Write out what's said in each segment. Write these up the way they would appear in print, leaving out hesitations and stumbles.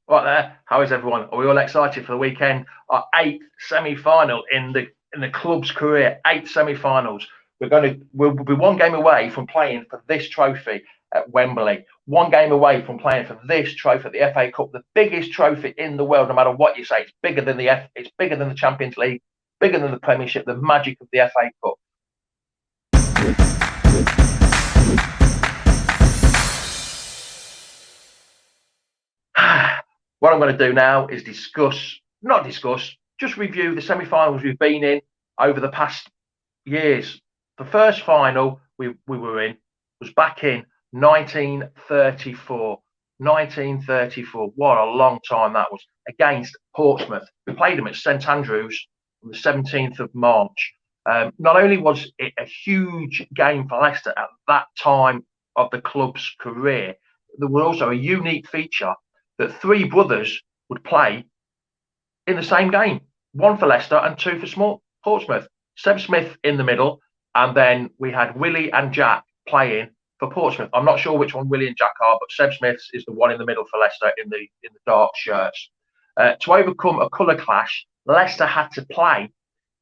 Right there, how is everyone? Are we all excited for the weekend? Our eighth semi-final in the club's career. Eight semi-finals. We'll be one game away from playing for this trophy at Wembley. One game away from playing for this trophy at the FA Cup, the biggest trophy in the world. No matter what you say, it's bigger than the Champions League, bigger than the Premiership. The magic of the FA Cup. What I'm going to do now is just review the semi-finals we've been in over the past years. The first final we were in was back in 1934. 1934. What a long time that was. Against Portsmouth. We played them at St Andrews on the 17th of March. Not only was it a huge game for Leicester at that time of the club's career, there was also a unique feature that three brothers would play in the same game. One for Leicester and two for Portsmouth. Seb Smith in the middle, and then we had Willie and Jack playing for Portsmouth. I'm not sure which one Willie and Jack are, but Seb Smith is the one in the middle for Leicester in the dark shirts. To overcome a colour clash, Leicester had to play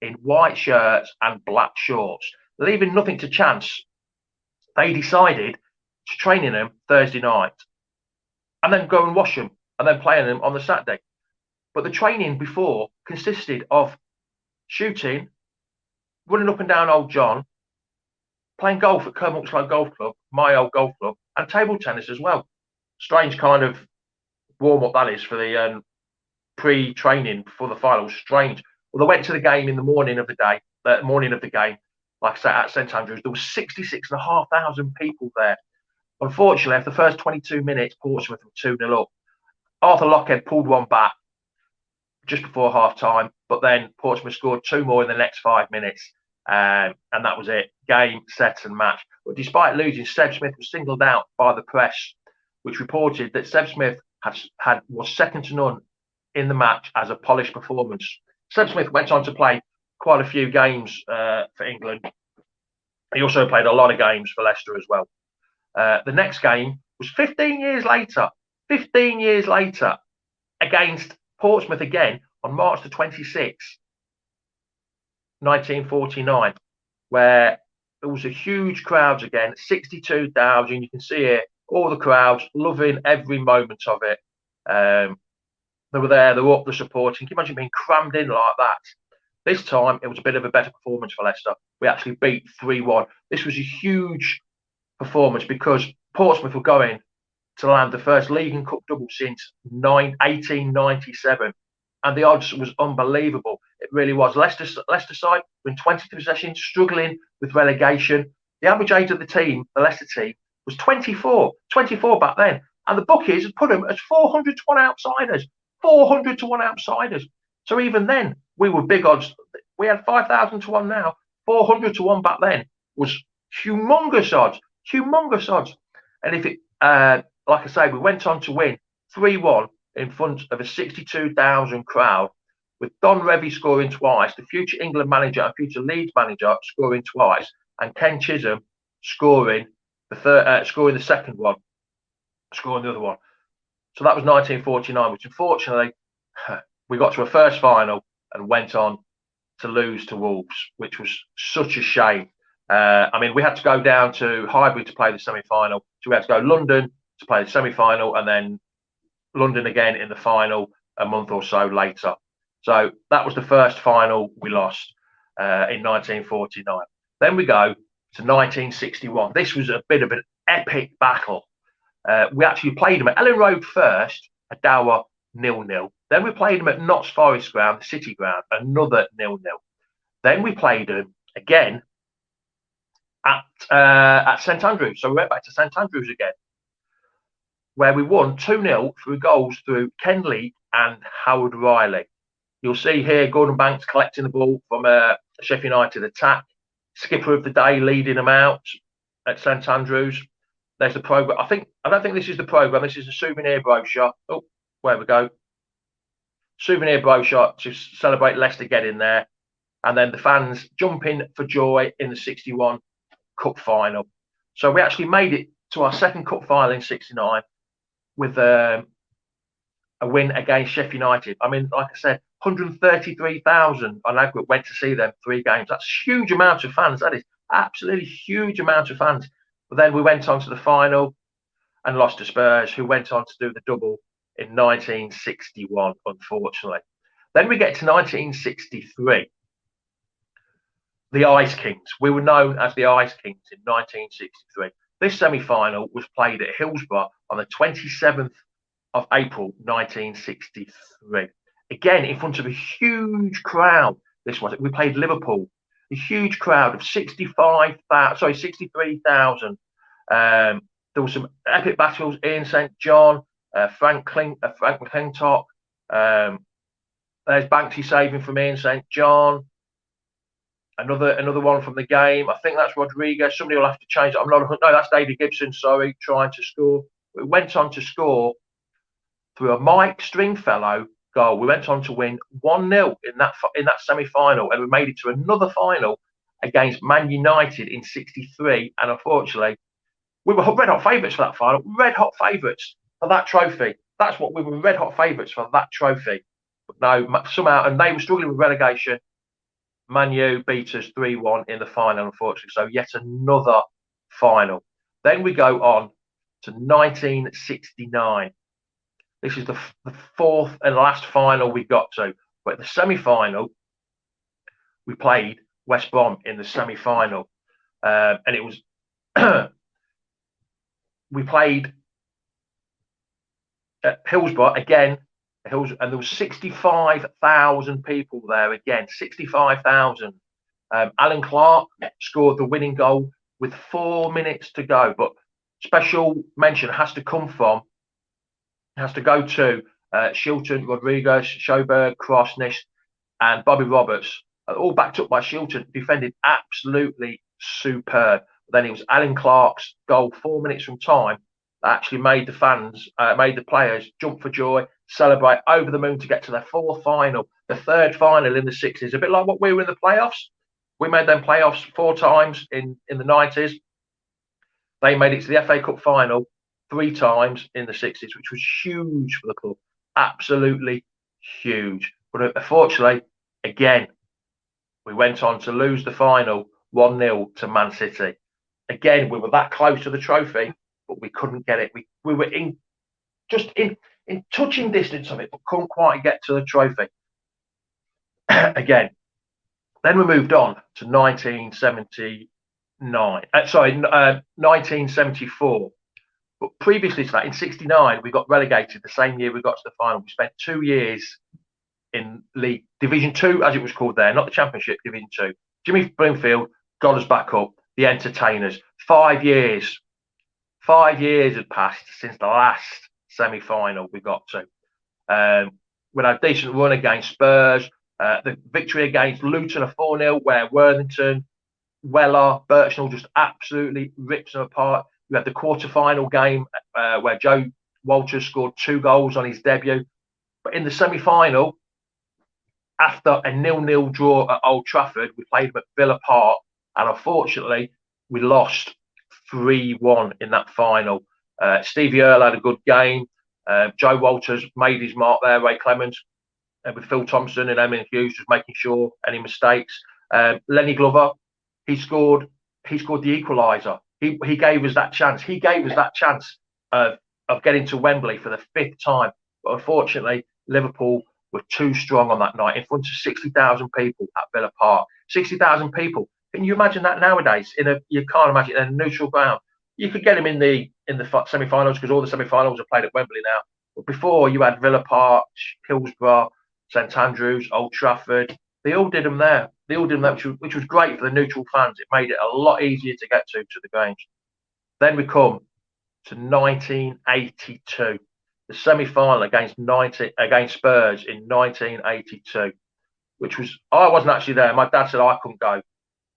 in white shirts and black shorts, leaving nothing to chance. They decided to train in them Thursday night and then go and wash them and then play in them on the Saturday. But the training before consisted of shooting, running up and down Old John, playing golf at Kermoxlow Golf Club, my old golf club, and table tennis as well. Strange kind of warm up that is for the pre-training before the final. Strange. Well, they went to the game in the morning of the game, like I said, at St Andrews. There was 66,500 people there. Unfortunately, after the first 22 minutes, Portsmouth were 2-0 up. Arthur Lockhead pulled one back just before half time, but then Portsmouth scored two more in the next 5 minutes, and that was it. Game, set, and match. But despite losing, Seb Smith was singled out by the press, which reported that Seb Smith was second to none in the match as a polished performance. Seb Smith went on to play quite a few games for England. He also played a lot of games for Leicester as well. The next game was 15 years later. 15 years later, against Portsmouth again on March the 26th, 1949, where there was a huge crowds again, 62,000. You can see it, all the crowds loving every moment of it. They were there, they were up, the supporting. Can you imagine being crammed in like that? This time, it was a bit of a better performance for Leicester. We actually beat 3-1. This was a huge performance because Portsmouth were going to land the first League and Cup double since 1897. And the odds was unbelievable. It really was. Leicester side were in 20th possession, struggling with relegation. The average age of the team, the Leicester team, was 24 back then. And the bookies had put them as 400 to 1 outsiders. 400 to 1 outsiders. So even then, we were big odds. We had 5,000 to 1 now. 400 to 1 back then was humongous odds. Humongous odds. And if it, like I say, we went on to win 3-1 in front of a 62,000 crowd, with Don Revie scoring twice, the future England manager and future Leeds manager scoring twice, and Ken Chisholm scoring the second one, scoring the other one. So that was 1949, which unfortunately we got to a first final and went on to lose to Wolves, which was such a shame. I mean, we had to go down to Highbury to play the semi-final. So we had to go to London to play the semi-final and then London again in the final a month or so later. So that was the first final we lost in 1949. Then we go to 1961. This was a bit of an epic battle. We actually played them at Ellen Road first, a dour 0-0. Then we played them at Notts Forest Ground, the City Ground, another 0-0. Then we played them again at St Andrews. So we went back to St Andrews again, where we won 2-0 through goals through Ken Lee and Howard Riley. You'll see here Gordon Banks collecting the ball from a Sheffield United attack. Skipper of the day leading them out at St Andrews. There's the programme. I don't think this is the programme. This is a souvenir brochure. Oh, where we go. Souvenir brochure to celebrate Leicester getting there. And then the fans jumping for joy in the 61 Cup final. So we actually made it to our second Cup final in 69 with a win against Sheffield United. I mean, like I said, 133,000 on aggregate went to see them 3 games. That's a huge amount of fans. That is absolutely huge amount of fans. But then we went on to the final and lost to Spurs, who went on to do the double in 1961, unfortunately. Then we get to 1963. The Ice Kings. We were known as the Ice Kings in 1963. This semi-final was played at Hillsborough on the 27th of April 1963. Again, in front of a huge crowd. This was it. We played Liverpool. A huge crowd of 63,000. There were some epic battles. Ian St. John, Frank McClintock. There's Banksy saving from Ian St. John. Another one from the game. I think that's Rodriguez. Somebody will have to change it. No, that's David Gibson. Sorry, trying to score. We went on to score through a Mike Stringfellow goal. We went on to win 1-0 in that semi-final, and we made it to another final against Man United in '63. And unfortunately, we were red hot favourites for that final. Red hot favourites for that trophy. That's what we were, red hot favourites for that trophy. But no, somehow, and they were struggling with relegation. Man U beat us 3-1 in the final, unfortunately. So yet another final. Then we go on to 1969. This is the fourth and last final we got to. But the semi-final, we played West Brom in the semi-final. And it was... we played at Hillsborough again. And there was 65,000 people there again. 65,000. Alan Clark scored the winning goal with 4 minutes to go. But special mention has to go to Shilton, Rodriguez, Schoberg, Crossness, and Bobby Roberts. All backed up by Shilton, defended absolutely superb. Then it was Alan Clark's goal 4 minutes from time that actually made the fans, made the players jump for joy, celebrate, over the moon to get to their fourth final, the third final in the 60s. A bit like what we were in the playoffs. We made them playoffs 4 times in the 90s. They made it to the FA Cup final 3 times in the 60s, which was huge for the club. Absolutely huge. But unfortunately, again, we went on to lose the final 1-0 to Man City. Again, we were that close to the trophy, but we couldn't get it. We were in touching distance of it, but couldn't quite get to the trophy. Again, then we moved on to 1974. But previously to that, in '69, we got relegated the same year we got to the final. We spent 2 years in League Division 2, as it was called there, not the Championship, Division 2. Jimmy Bloomfield got us back up, the entertainers. 5 years. 5 years had passed since the last semi-final we got to. We had a decent run against Spurs. The victory against Luton, a 4-0, where Worthington, Weller, Birchnell just absolutely rips them apart. We had the quarter-final game where Joe Walters scored 2 goals on his debut. But in the semi-final, after a 0-0 draw at Old Trafford, we played them at Villa Park, and unfortunately, we lost 3-1 in that final. Stevie Earle had a good game. Joe Walters made his mark there. Ray Clemens, with Phil Thompson and Emin Hughes just making sure any mistakes. Lenny Glover, he scored the equaliser. He gave us that chance. He gave us that chance of getting to Wembley for the 5th time. But unfortunately, Liverpool were too strong on that night in front of 60,000 people at Villa Park. 60,000 people. Can you imagine that nowadays? You can't imagine in a neutral ground. You could get them in the semi-finals because all the semi-finals are played at Wembley now. But before, you had Villa Park, Hillsborough, St Andrews, Old Trafford. They all did them there. They all did them there, which was great for the neutral fans. It made it a lot easier to get to the games. Then we come to 1982, the semi-final against Spurs in 1982, which was, I wasn't actually there. My dad said I couldn't go.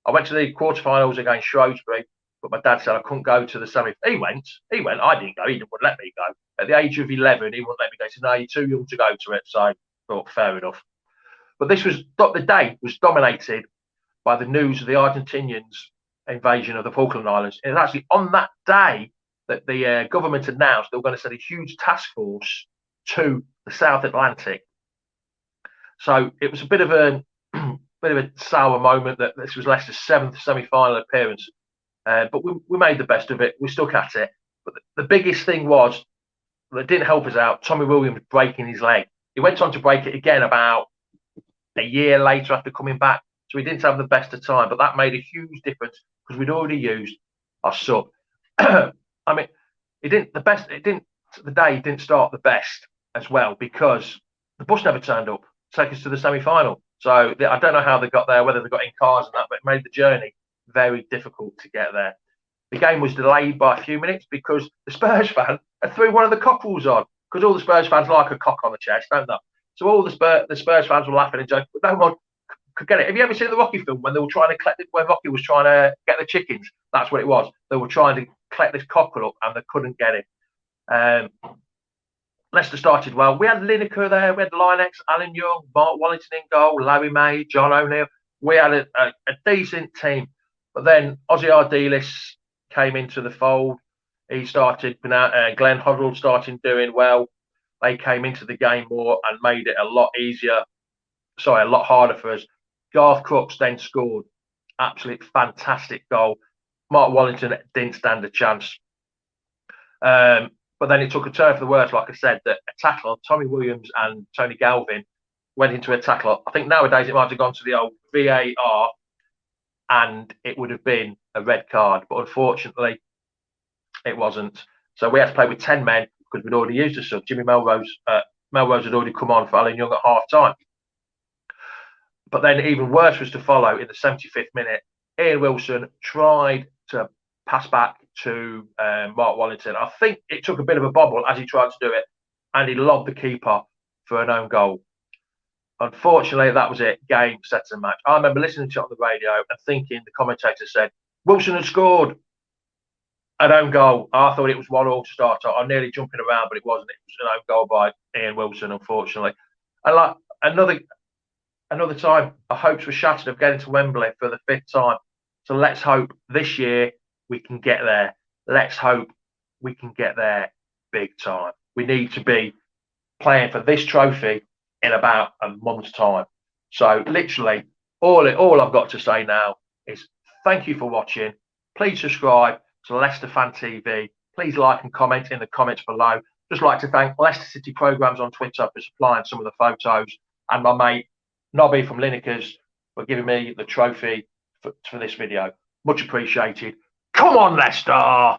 I went to the quarterfinals against Shrewsbury, but my dad said I couldn't go to the semi. He went. I didn't go. He wouldn't let me go. At the age of 11, he wouldn't let me go. He said, no, you're too young to go to it. So I thought, fair enough. But the day was dominated by the news of the Argentinians' invasion of the Falkland Islands. It was actually on that day that the government announced they were going to send a huge task force to the South Atlantic. So it was a bit of a sour moment that this was Leicester's 7th semi-final appearance, but we made the best of it. We stuck at it. But the biggest thing was that didn't help us out. Tommy Williams breaking his leg. He went on to break it again about a year later after coming back. So we didn't have the best of time, but that made a huge difference because we'd already used our sub. I mean, it didn't. The day didn't start the best as well because the bus never turned up to take us to the semi-final. So I don't know how they got there, whether they got in cars and that, but it made the journey very difficult to get there. The game was delayed by a few minutes because the Spurs fan had threw one of the cockles on, because all the Spurs fans like a cock on the chest, don't they? So all the Spurs fans were laughing and joking, but no one could get it. Have you ever seen the Rocky film when they were trying to collect it, when Rocky was trying to get the chickens? That's what it was. They were trying to collect this cockle up and they couldn't get it. Leicester started well. We had Lineker there, we had Linex, Alan Young, Mark Wallington in goal, Larry May, John O'Neill. We had a decent team. But then Ozzy Ardiles came into the fold. He started, Glenn Hoddle started doing well. They came into the game more and made it a lot harder for us. Garth Crooks then scored. Absolute fantastic goal. Mark Wallington didn't stand a chance. But then it took a turn for the worse, like I said, that a tackle on Tommy Williams and Tony Galvin went into a tackle. I think nowadays it might have gone to the old VAR and it would have been a red card. But unfortunately, it wasn't. So we had to play with 10 men because we'd already used a sub. Jimmy Melrose had already come on for Alan Young at half time. But then even worse was to follow in the 75th minute. Ian Wilson tried to pass back to Mark Wallington. I think it took a bit of a bobble as he tried to do it, and he lobbed the keeper for an own goal. Unfortunately, that was it. Game, set and match. I remember listening to it on the radio and thinking, the commentator said, Wilson had scored an own goal. I thought it was 1-1 to start. I'm nearly jumping around, but it wasn't. It was an own goal by Ian Wilson, unfortunately. And like another time, our hopes were shattered of getting to Wembley for the 5th time. So let's hope this year we can get there. Let's hope we can get there big time. We need to be playing for this trophy in about a month's time. So literally, all I've got to say now is thank you for watching. Please subscribe to Leicester Fan TV. Please like and comment in the comments below. Just like to thank Leicester City Programmes on Twitter for supplying some of the photos, and my mate Nobby from Lineker's for giving me the trophy for this video. Much appreciated. Come on, Leicester!